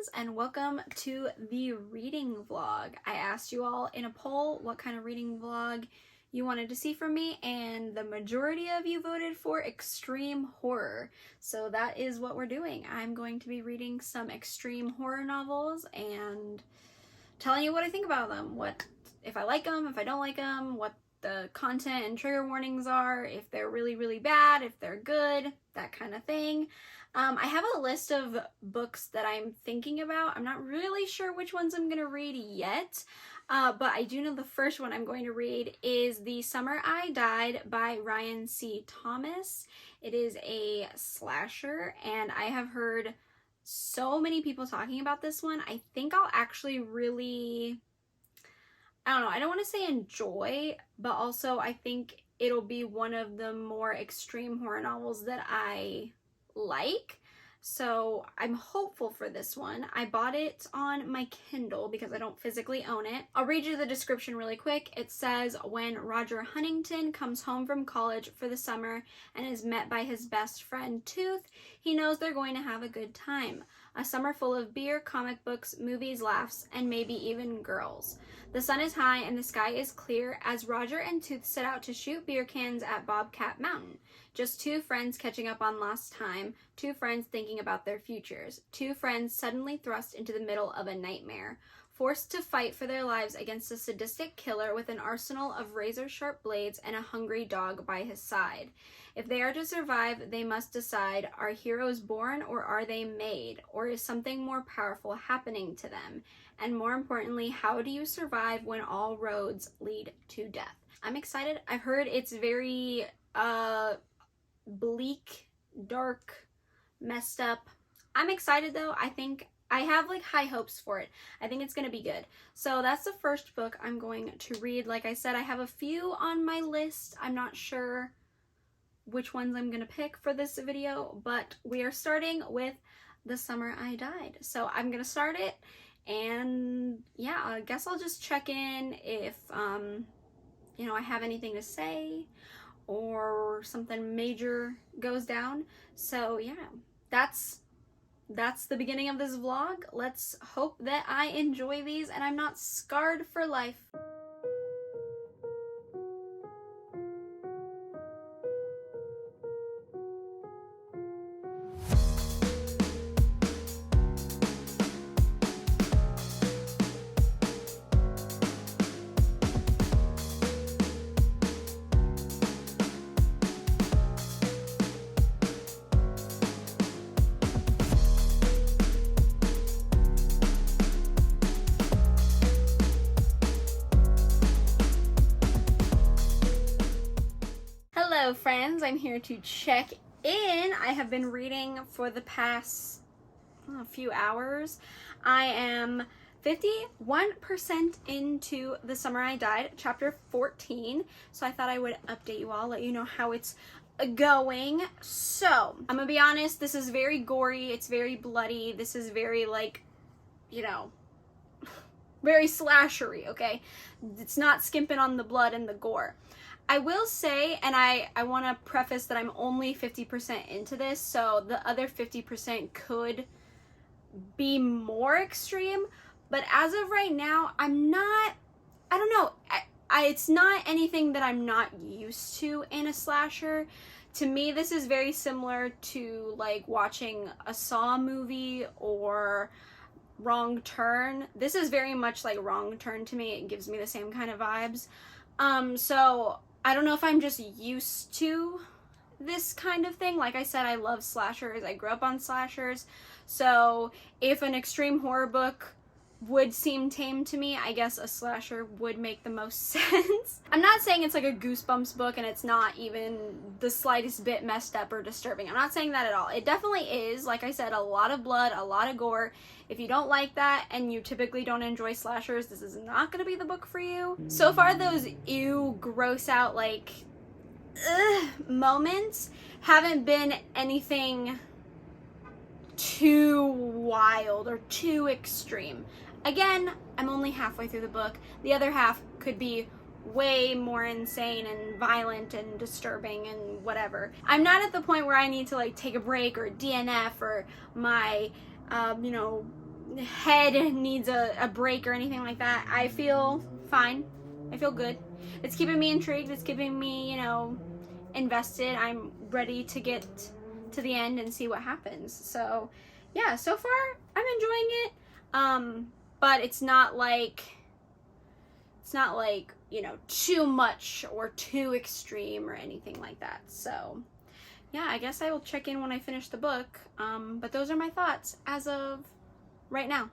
friends, and welcome to the reading vlog. I asked you all in a poll what kind of reading vlog you wanted to see from me, and the majority of you voted for extreme horror. So that is what we're doing. I'm going to be reading some extreme horror novels and telling you what I think about them, what if I like them, if I don't like them, what the content and trigger warnings are, if they're really, really bad, if they're good, that kind of thing. I have a list of books that I'm thinking about. I'm not really sure which ones I'm going to read yet, but I do know the first one I'm going to read is The Summer I Died by Ryan C. Thomas. It is a slasher, and I have heard so many people talking about this one. I think I'll actually really, I don't know, I don't want to say enjoy, but also I think it'll be one of the more extreme horror novels that I like. So I'm hopeful for this one. I bought it on my Kindle because I don't physically own it. I'll read you the description really quick. It says, when Roger Huntington comes home from college for the summer and is met by his best friend Tooth, he knows they're going to have a good time. A summer full of beer, comic books, movies, laughs, and maybe even girls. The sun is high and the sky is clear as Roger and Tooth set out to shoot beer cans at Bobcat Mountain. Just two friends catching up on lost time, two friends thinking about their futures, two friends suddenly thrust into the middle of a nightmare, forced to fight for their lives against a sadistic killer with an arsenal of razor-sharp blades and a hungry dog by his side. If they are to survive, they must decide, are heroes born or are they made? Or is something more powerful happening to them? And more importantly, how do you survive when all roads lead to death? I'm excited. I've heard it's very bleak, dark, messed up. I'm excited though. I think I have like high hopes for it. I think it's going to be good. So that's the first book I'm going to read. Like I said, I have a few on my list. I'm not sure which ones I'm going to pick for this video, but we are starting with The Summer I Died. So I'm going to start it, and yeah, I guess I'll just check in if you know, I have anything to say or something major goes down. So yeah, that's the beginning of this vlog. Let's hope that I enjoy these and I'm not scarred for life. Hello friends, I'm here to check in. I have been reading for the past few hours. I am 51% into The Summer I Died, chapter 14. So I thought I would update you all, let you know how it's going. So I'm gonna be honest, this is very gory, it's very bloody, this is very like, you know, very slashery, okay? It's not skimping on the blood and the gore. I will say, and I want to preface that I'm only 50% into this, so the other 50% could be more extreme, but as of right now, I'm not, I don't know, it's not anything that I'm not used to in a slasher. To me, this is very similar to like watching a Saw movie or Wrong Turn. This is very much like Wrong Turn to me. It gives me the same kind of vibes. So I don't know if I'm just used to this kind of thing. Like I said, I love slashers. I grew up on slashers. So if an extreme horror book would seem tame to me, I guess a slasher would make the most sense. I'm not saying it's like a Goosebumps book and it's not even the slightest bit messed up or disturbing. I'm not saying that at all. It definitely is. Like I said, a lot of blood, a lot of gore. If you don't like that and you typically don't enjoy slashers, this is not going to be the book for you. So far, those ew, gross out, like, moments haven't been anything too wild or too extreme. Again, I'm only halfway through the book. The other half could be way more insane and violent and disturbing and whatever. I'm not at the point where I need to like take a break or DNF or my, you know, head needs a break or anything like that. I feel fine. I feel good. It's keeping me intrigued. It's keeping me, you know, invested. I'm ready to get to the end and see what happens. So yeah, so far I'm enjoying it. But it's not like, you know, too much or too extreme or anything like that. So yeah, I guess I will check in when I finish the book. But those are my thoughts as of right now.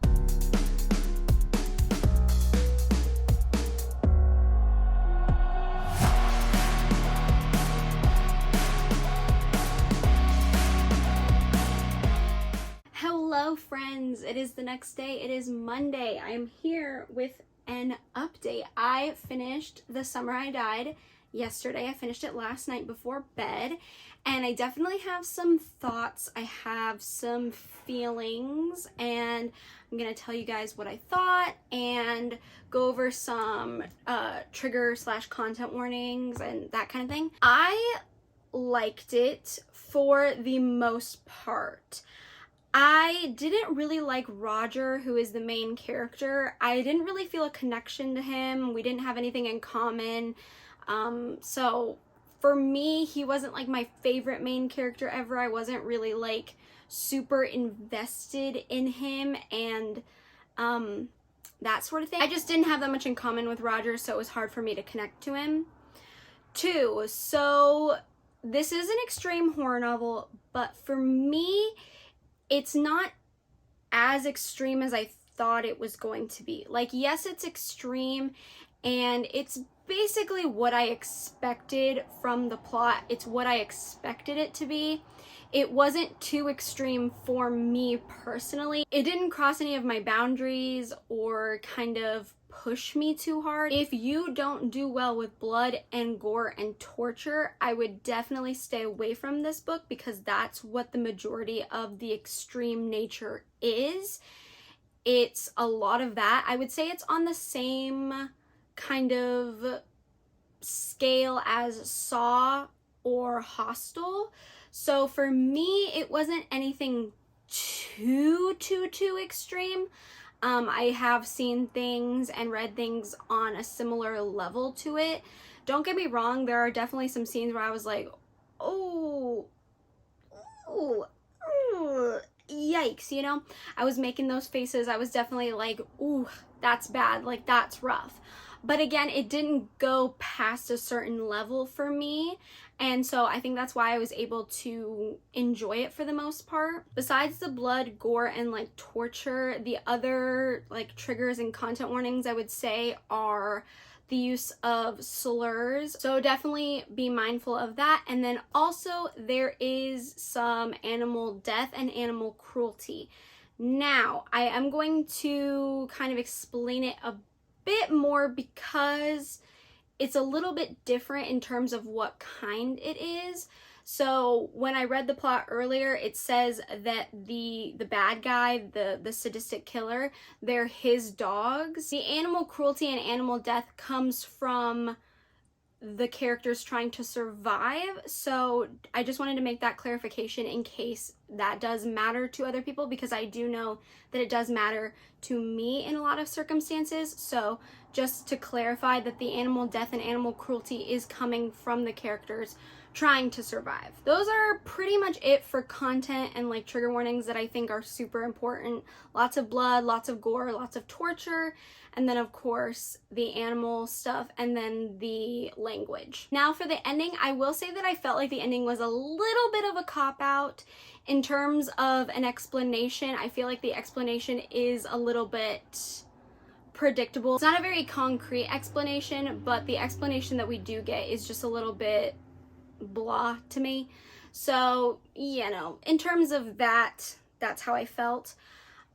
Hello friends, it is the next day. It is Monday. I am here with an update. I finished The Summer I Died yesterday. I finished it last night before bed, and I definitely have some thoughts. I have some feelings, and I'm gonna tell you guys what I thought and go over some trigger / content warnings and that kind of thing. I liked it for the most part. I didn't really like Roger, who is the main character. I didn't really feel a connection to him. We didn't have anything in common. So for me, he wasn't like my favorite main character ever. I wasn't really like super invested in him and that sort of thing. I just didn't have that much in common with Roger, so it was hard for me to connect to him. 2, so this is an extreme horror novel, but for me, it's not as extreme as I thought it was going to be. Like, yes, it's extreme, and it's basically what I expected from the plot. It's what I expected it to be. It wasn't too extreme for me personally. It didn't cross any of my boundaries or kind of push me too hard. If you don't do well with blood and gore and torture, I would definitely stay away from this book, because that's what the majority of the extreme nature is. It's a lot of that. I would say it's on the same kind of scale as Saw or Hostel. So for me, it wasn't anything too extreme. I have seen things and read things on a similar level to it. Don't get me wrong, there are definitely some scenes where I was like, oh, yikes, you know? I was making those faces. I was definitely like, ooh, that's bad, like that's rough. But again, it didn't go past a certain level for me. And so I think that's why I was able to enjoy it for the most part. Besides the blood, gore, and like torture, the other like triggers and content warnings I would say are the use of slurs. So definitely be mindful of that. And then also there is some animal death and animal cruelty. Now, I am going to kind of explain it a bit more because it's a little bit different in terms of what kind it is. So when I read the plot earlier, it says that the bad guy, the sadistic killer, they're his dogs. The animal cruelty and animal death comes from the characters trying to survive. So I just wanted to make that clarification in case that does matter to other people, because I do know that it does matter to me in a lot of circumstances. So just to clarify that the animal death and animal cruelty is coming from the characters trying to survive. Those are pretty much it for content and like trigger warnings that I think are super important. Lots of blood, lots of gore, lots of torture, and then of course the animal stuff, and then the language. Now for the ending, I will say that I felt like the ending was a little bit of a cop-out in terms of an explanation. I feel like the explanation is a little bit predictable. It's not a very concrete explanation, but the explanation that we do get is just a little bit blah to me. So, you know, in terms of that, that's how I felt.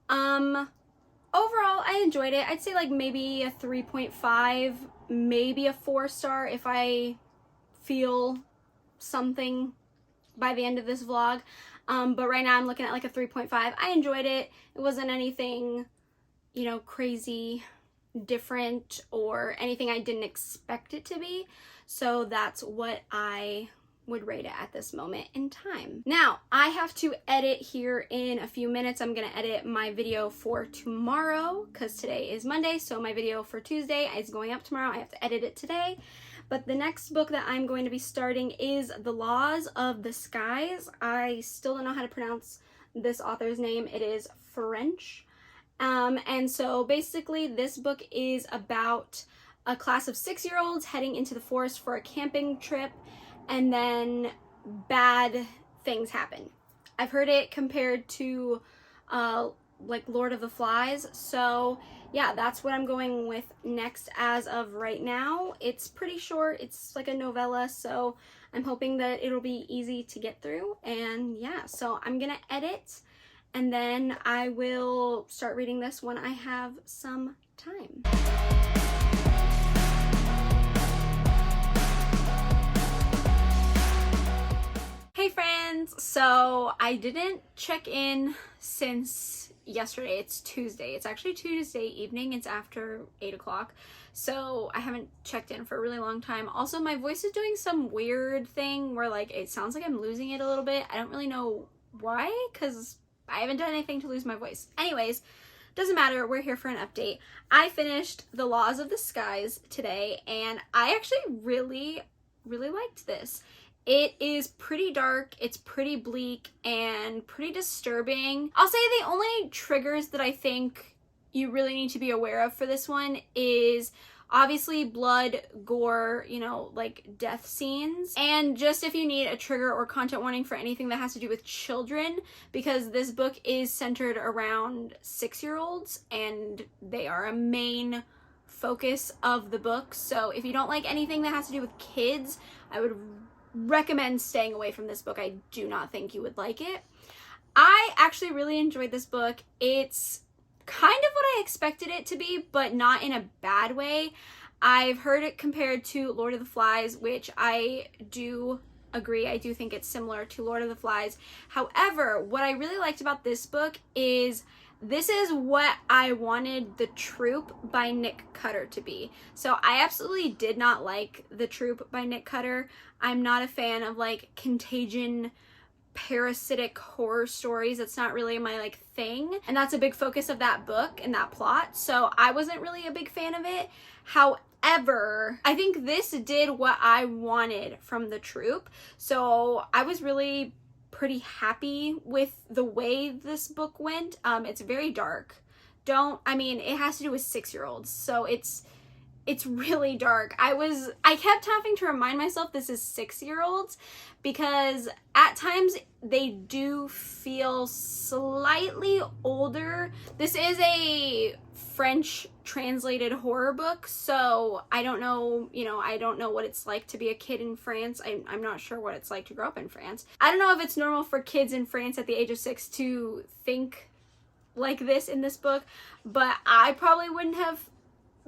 Overall, I enjoyed it. I'd say like maybe a 3.5, maybe a 4-star if I feel something by the end of this vlog. But right now I'm looking at like a 3.5. I enjoyed it. It wasn't anything, you know, crazy different or anything I didn't expect it to be. So that's what I would rate it at this moment in time. Now, I have to edit here in a few minutes. I'm gonna edit my video for tomorrow because today is Monday, so my video for Tuesday is going up tomorrow. I have to edit it today. But the next book that I'm going to be starting is The Laws of the Skies. I still don't know how to pronounce this author's name. It is French. And so basically this book is about a class of 6-year-olds heading into the forest for a camping trip, and then bad things happen. I've heard it compared to like Lord of the Flies, so yeah, that's what I'm going with next as of right now. It's pretty short, it's like a novella, so I'm hoping that it'll be easy to get through. And yeah, so I'm gonna edit and then I will start reading this when I have some time. Hey friends! So I didn't check in since yesterday. It's Tuesday. It's actually Tuesday evening. It's after 8 o'clock. So I haven't checked in for a really long time. Also, my voice is doing some weird thing where like it sounds like I'm losing it a little bit. I don't really know why, because I haven't done anything to lose my voice. Anyways, doesn't matter. We're here for an update. I finished The Laws of the Skies today, and I actually really liked this. It is pretty dark, it's pretty bleak, and pretty disturbing. I'll say the only triggers that I think you really need to be aware of for this one is obviously blood, gore, you know, like death scenes. And just if you need a trigger or content warning for anything that has to do with children, because this book is centered around 6-year-olds and they are a main focus of the book. So if you don't like anything that has to do with kids, I would recommend staying away from this book. I do not think you would like it. I actually really enjoyed this book. It's kind of what I expected it to be, but not in a bad way. I've heard it compared to Lord of the Flies, which I do agree. I do think it's similar to Lord of the Flies. However, what I really liked about this book is this is what I wanted The Troop by Nick Cutter to be. So I absolutely did not like The Troop by Nick Cutter. I'm not a fan of like contagion, parasitic horror stories. That's not really my like thing. And that's a big focus of that book and that plot. So I wasn't really a big fan of it. However, I think this did what I wanted from The Troop. So I was really pretty happy with the way this book went. It's very dark. It has to do with 6-year-olds, so it's really dark. I kept having to remind myself this is 6-year-olds because at times they do feel slightly older. This is a French translated horror book, so I don't know, I don't know what it's like to be a kid in France. I'm not sure what it's like to grow up in France. I don't know if it's normal for kids in France at the age of 6 to think like this in this book, but I probably wouldn't have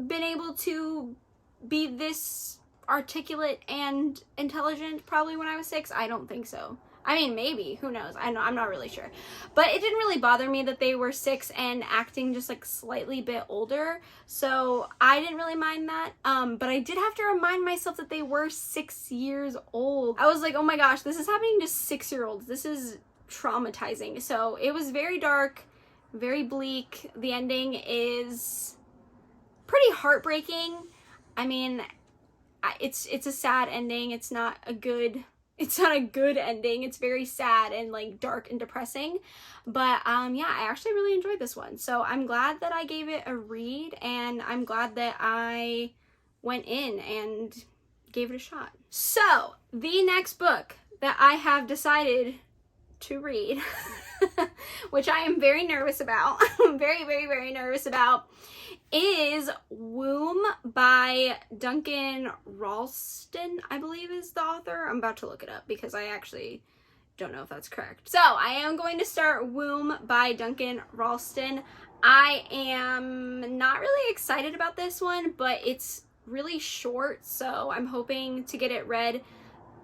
been able to be this articulate and intelligent probably when I was 6. I don't think so. I mean, maybe, who knows? I'm not really sure. But it didn't really bother me that they were 6 and acting just like slightly bit older. So I didn't really mind that. But I did have to remind myself that they were 6 years old. I was like, oh my gosh, this is happening to 6-year-olds. This is traumatizing. So it was very dark, very bleak. The ending is pretty heartbreaking. I mean, it's a sad ending. It's not a good ending. It's very sad and like dark and depressing. But yeah, I actually really enjoyed this one. So I'm glad that I gave it a read, and I'm glad that I went in and gave it a shot. So the next book that I have decided to read, which I am very nervous about, very nervous about, is Womb by Duncan Ralston, I believe is the author. I'm about to look it up because I actually don't know if that's correct. So I am going to start Womb by Duncan Ralston. I am not really excited about this one, but it's really short, so I'm hoping to get it read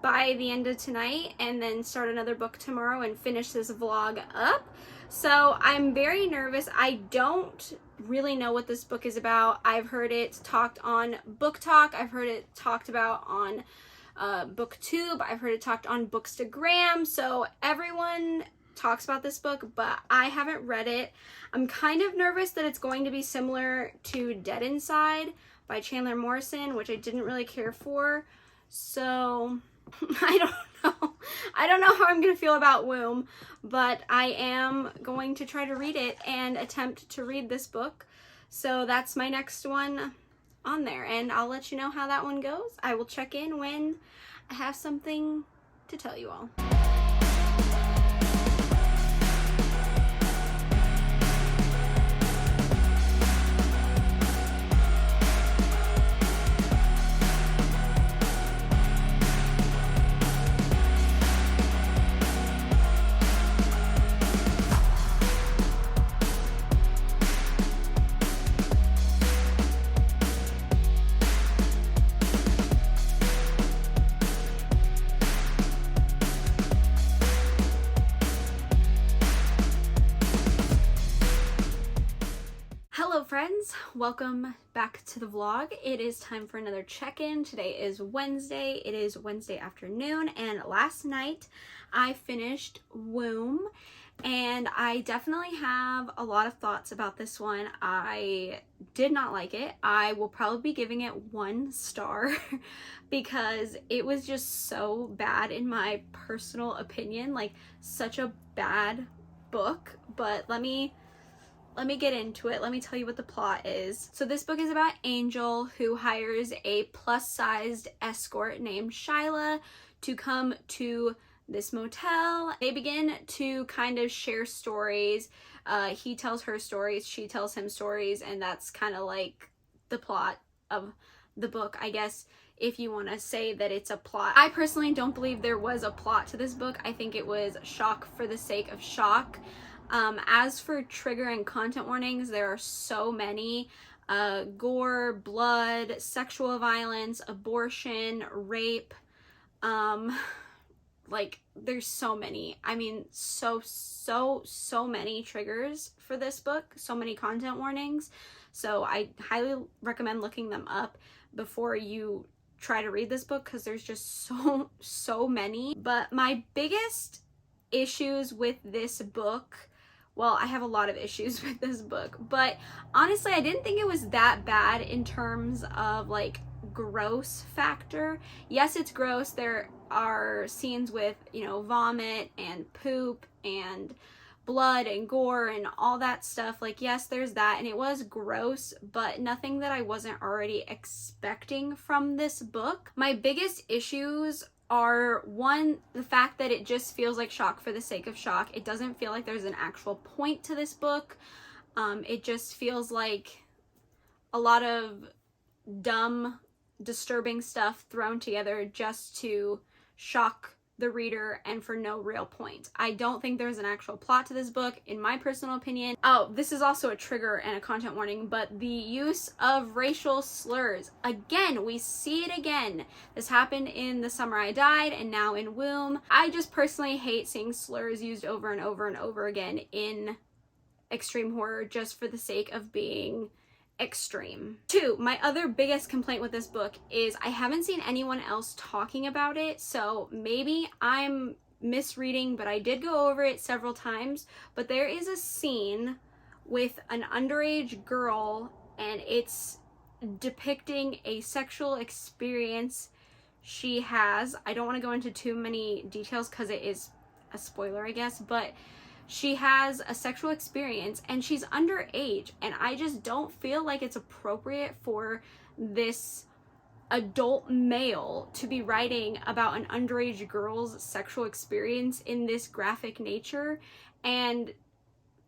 by the end of tonight and then start another book tomorrow and finish this vlog up. So I'm very nervous. I don't really know what this book is about. I've heard it talked on Book Talk. I've heard it talked about on BookTube. I've heard it talked on Bookstagram. So everyone talks about this book, but I haven't read it. I'm kind of nervous that it's going to be similar to Dead Inside by Chandler Morrison, which I didn't really care for. So I don't know. I don't know how I'm going to feel about Womb, but I am going to try to read it and attempt to read this book. So that's my next one on there, and I'll let you know how that one goes. I will check in when I have something to tell you all. Hello friends, welcome back to the vlog. It is time for another check-in. Today is Wednesday. It is Wednesday afternoon, and last night I finished Womb, and I definitely have a lot of thoughts about this one. I did not like it. I will probably be giving it 1 star because it was just so bad in my personal opinion, like such a bad book. But let me get into it. Let me tell you what the plot is. So this book is about Angel, who hires a plus-sized escort named Shyla to come to this motel. They begin to kind of share stories. He tells her stories, she tells him stories, and that's kind of like the plot of the book, I guess, if you want to say that it's a plot. I personally don't believe there was a plot to this book. I think it was shock for the sake of shock. As for trigger and content warnings, there are so many. Gore, blood, sexual violence, abortion, rape, like there's so many. I mean, so many triggers for this book, so many content warnings. So I highly recommend looking them up before you try to read this book, because there's just so many. But my biggest issues with this book, well, I have a lot of issues with this book, but honestly, I didn't think it was that bad in terms of like gross factor. Yes, it's gross. There are scenes with, you know, vomit and poop and blood and gore and all that stuff. Like, yes, there's that, and it was gross, but nothing that I wasn't already expecting from this book. My biggest issues are, one, the fact that it just feels like shock for the sake of shock. It doesn't feel like there's an actual point to this book. It just feels like a lot of dumb, disturbing stuff thrown together just to shock the reader and for no real point. I don't think there's an actual plot to this book, in my personal opinion. Oh, this is also a trigger and a content warning, but the use of racial slurs. Again, we see it again. This happened in The Summer I Died and now in Womb. I just personally hate seeing slurs used over and over and over again in extreme horror just for the sake of being extreme. 2, my other biggest complaint with this book is I haven't seen anyone else talking about it, so maybe I'm misreading, but I did go over it several times. But there is a scene with an underage girl, and it's depicting a sexual experience she has. I don't want to go into too many details because it is a spoiler, I guess, but she has a sexual experience and she's underage, and I just don't feel like it's appropriate for this adult male to be writing about an underage girl's sexual experience in this graphic nature. And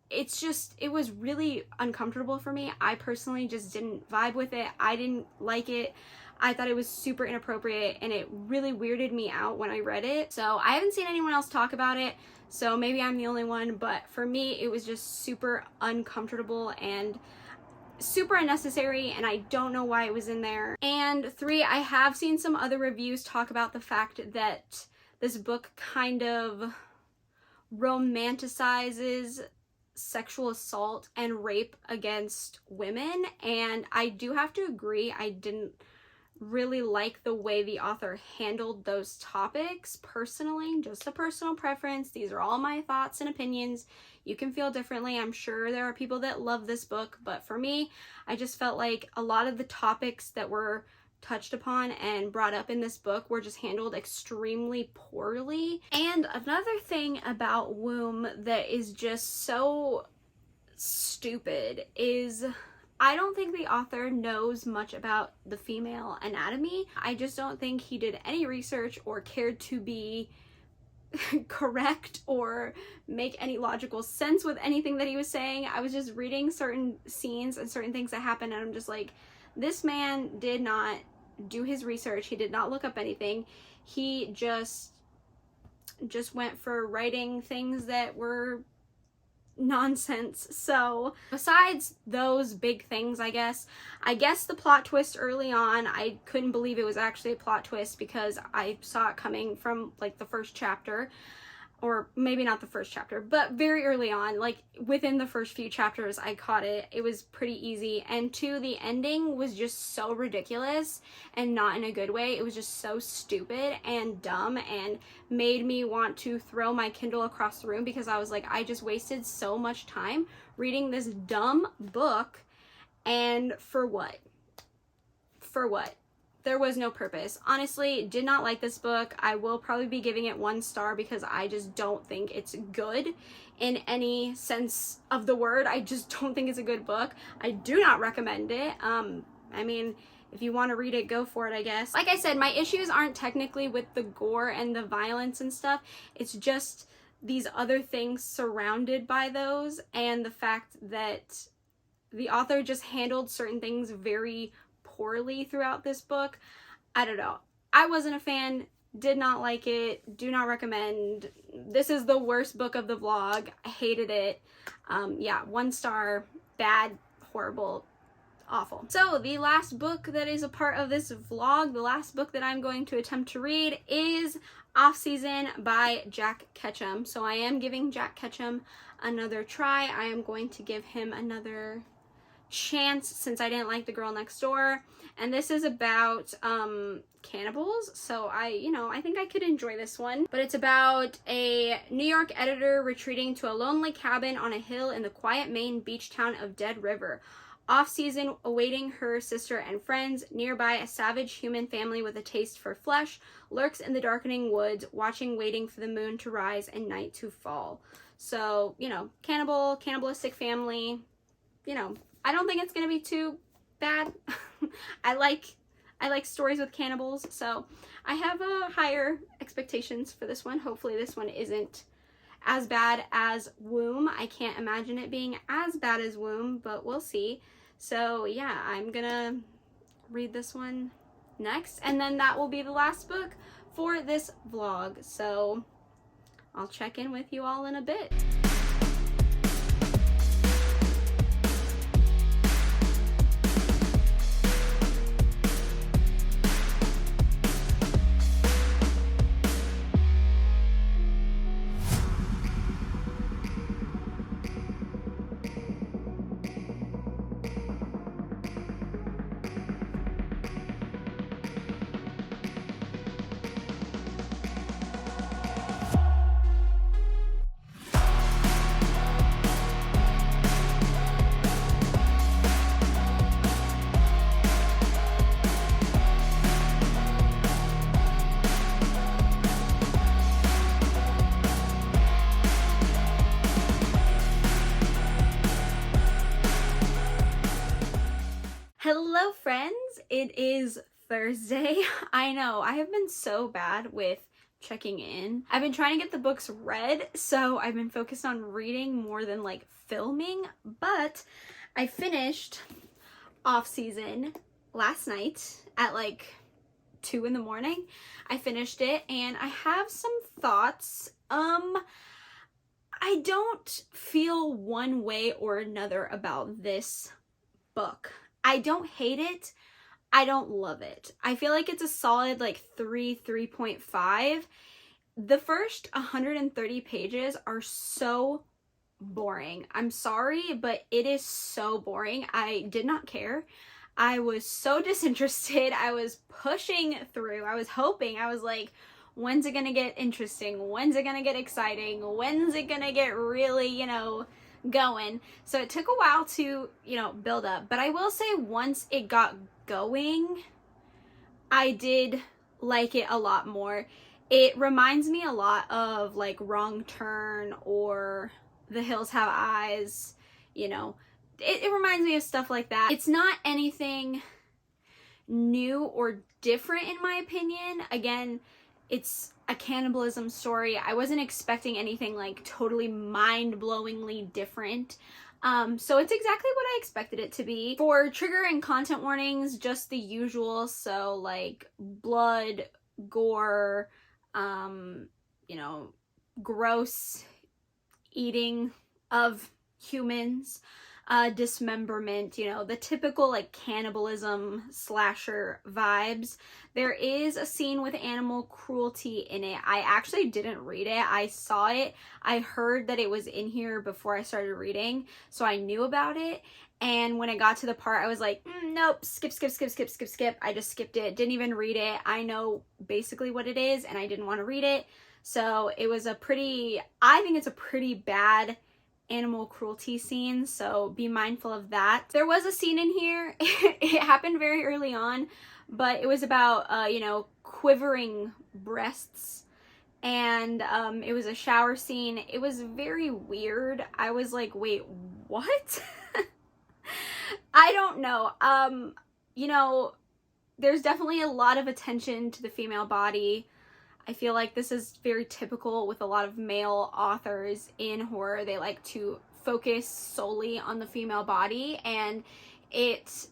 it was really uncomfortable for me. I personally just didn't vibe with it. I didn't like it. I thought it was super inappropriate, and it really weirded me out when I read it. So I haven't seen anyone else talk about it, so maybe I'm the only one, but for me, it was just super uncomfortable and super unnecessary, and I don't know why it was in there. And 3, I have seen some other reviews talk about the fact that this book kind of romanticizes sexual assault and rape against women, and I do have to agree, I didn't really like the way the author handled those topics. Personally, just a personal preference. These are all my thoughts and opinions. You can feel differently. I'm sure there are people that love this book, but for me, I just felt like a lot of the topics that were touched upon and brought up in this book were just handled extremely poorly. And another thing about womb that is just so stupid is I don't think the author knows much about the female anatomy. I just don't think he did any research or cared to be correct or make any logical sense with anything that he was saying. I was just reading certain scenes and certain things that happened, and I'm just like, this man did not do his research. He did not look up anything. He just went for writing things that were nonsense. So besides those big things, I guess the plot twist early on, I couldn't believe it was actually a plot twist because I saw it coming from like the first chapter, or maybe not the first chapter, but very early on, like within the first few chapters, I caught it. It was pretty easy. And two, the ending was just so ridiculous, and not in a good way. It was just so stupid and dumb and made me want to throw my Kindle across the room, because I was like, I just wasted so much time reading this dumb book, and for what? For what? There was no purpose. Honestly, did not like this book. I will probably be giving it 1 star because I just don't think it's good in any sense of the word. I just don't think it's a good book. I do not recommend it. I mean, if you want to read it, go for it, I guess. Like I said, my issues aren't technically with the gore and the violence and stuff. It's just these other things surrounded by those, and the fact that the author just handled certain things very poorly throughout this book. I don't know. I wasn't a fan, did not like it, do not recommend. This is the worst book of the vlog. I hated it. Yeah, 1 star, bad, horrible, awful. So the last book that is a part of this vlog, the last book that I'm going to attempt to read is Off Season by Jack Ketchum. So I am giving Jack Ketchum another try. I am going to give him another chance since I didn't like The Girl Next Door, and this is about cannibals, so I think I could enjoy this one. But it's about a New York editor retreating to a lonely cabin on a hill in the quiet Maine beach town of Dead River. Off season, awaiting her sister and friends, nearby a savage human family with a taste for flesh lurks in the darkening woods, waiting for the moon to rise and night to fall. So, cannibalistic family, I don't think it's gonna be too bad. I like stories with cannibals, so I have higher expectations for this one. Hopefully this one isn't as bad as Womb. I can't imagine it being as bad as Womb, but we'll see. So yeah, I'm gonna read this one next, and then that will be the last book for this vlog. So I'll check in with you all in a bit. Hello friends, it is Thursday. I know, I have been so bad with checking in. I've been trying to get the books read, so I've been focused on reading more than like filming, but I finished Off Season last night at like 2 in the morning. I finished it and I have some thoughts. I don't feel one way or another about this book. I don't hate it. I don't love it. I feel like it's a solid like 3.5. The first 130 pages are so boring. I'm sorry, but it is so boring. I did not care. I was so disinterested. I was pushing through. I was hoping. I was like, when's it gonna get interesting? When's it gonna get exciting? When's it gonna get really, going? So it took a while to, build up. But I will say once it got going, I did like it a lot more. It reminds me a lot of like Wrong Turn or The Hills Have Eyes, It reminds me of stuff like that. It's not anything new or different in my opinion. Again, it's a cannibalism story. I wasn't expecting anything like totally mind-blowingly different. So it's exactly what I expected it to be. For trigger and content warnings, just the usual. So like blood, gore, gross eating of humans, dismemberment, the typical like cannibalism slasher vibes. There is a scene with animal cruelty in it. I actually didn't read it. I saw it. I heard that it was in here before I started reading, so I knew about it. And when I got to the part, I was like, nope, skip. I just skipped it. Didn't even read it. I know basically what it is, and I didn't want to read it. So it was I think it's a pretty bad animal cruelty scene, so be mindful of that. There was a scene in here, it happened very early on, but it was about, quivering breasts, and it was a shower scene. It was very weird. I was like, wait, what? I don't know. There's definitely a lot of attention to the female body. I feel like this is very typical with a lot of male authors in horror. They like to focus solely on the female body, and it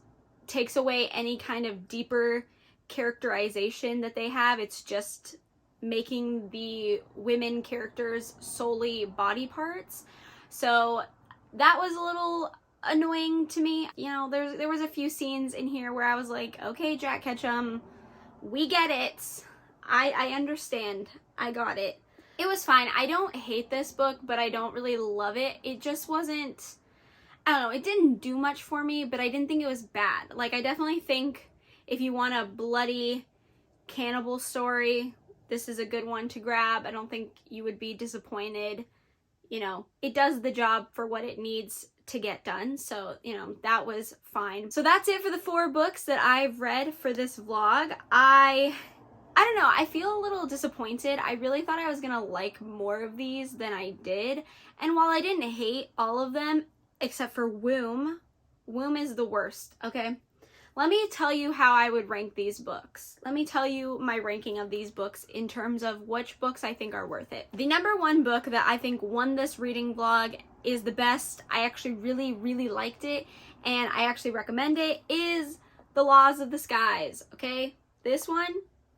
takes away any kind of deeper characterization that they have. It's just making the women characters solely body parts. So that was a little annoying to me. There was a few scenes in here where I was like, okay, Jack Ketchum, we get it. I understand. I got it. It was fine. I don't hate this book, but I don't really love it. It just wasn't, I don't know, it didn't do much for me, but I didn't think it was bad. Like, I definitely think if you want a bloody cannibal story, this is a good one to grab. I don't think you would be disappointed. It does the job for what it needs to get done. So, that was fine. So that's it for the 4 books that I've read for this vlog. I don't know, I feel a little disappointed. I really thought I was gonna like more of these than I did. And while I didn't hate all of them, except for Womb is the worst, okay? Let me tell you how I would rank these books. Let me tell you my ranking of these books in terms of which books I think are worth it. The number 1 book that I think won this reading vlog is the best. I actually really, really liked it, and I actually recommend it, is The Laws of the Skies, okay? This one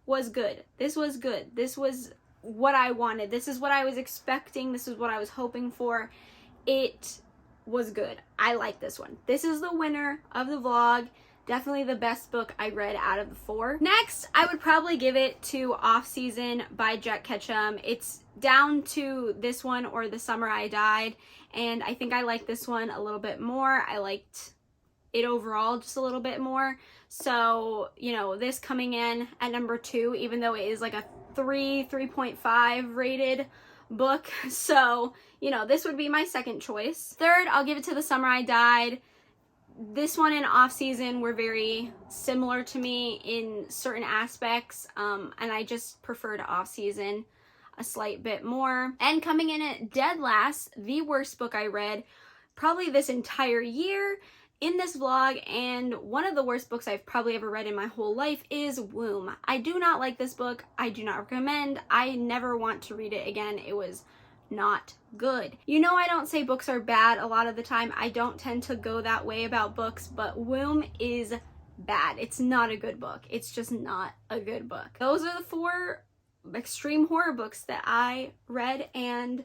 was good. This was good. This was what I wanted. This is what I was expecting. This is what I was hoping for. It was good. I like this one. This is the winner of the vlog. Definitely the best book I read out of the 4. Next, I would probably give it to Off Season by Jack Ketchum. It's down to this one or The Summer I Died, and I think I like this one a little bit more. I liked it overall just a little bit more. So, this coming in at number 2, even though it is like a 3.5 rated book. So, this would be my second choice. Third, I'll give it to The Summer I Died. This one and Off Season were very similar to me in certain aspects, and I just preferred Off Season a slight bit more. And coming in at dead last, the worst book I read probably this entire year in this vlog, and one of the worst books I've probably ever read in my whole life, is Womb. I do not like this book. I do not recommend. I never want to read it again. It was not good. I don't say books are bad a lot of the time. I don't tend to go that way about books, but Womb is bad. It's not a good book. It's just not a good book. Those are the 4 extreme horror books that I read and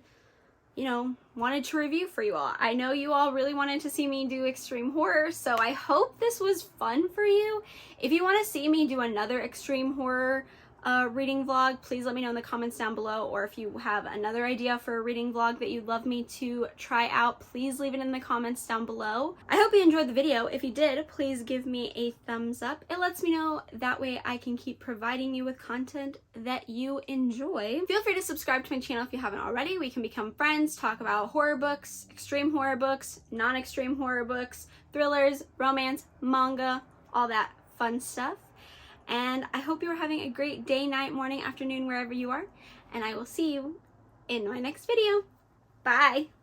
wanted to review for you all. I know you all really wanted to see me do extreme horror, so I hope this was fun for you. If you want to see me do another extreme horror reading vlog, please let me know in the comments down below, or if you have another idea for a reading vlog that you'd love me to try out, please leave it in the comments down below. I hope you enjoyed the video. If you did, please give me a thumbs up. It lets me know, that way I can keep providing you with content that you enjoy. Feel free to subscribe to my channel if you haven't already. We can become friends, talk about horror books, extreme horror books, non-extreme horror books, thrillers, romance, manga, all that fun stuff. And I hope you are having a great day, night, morning, afternoon, wherever you are. And I will see you in my next video. Bye!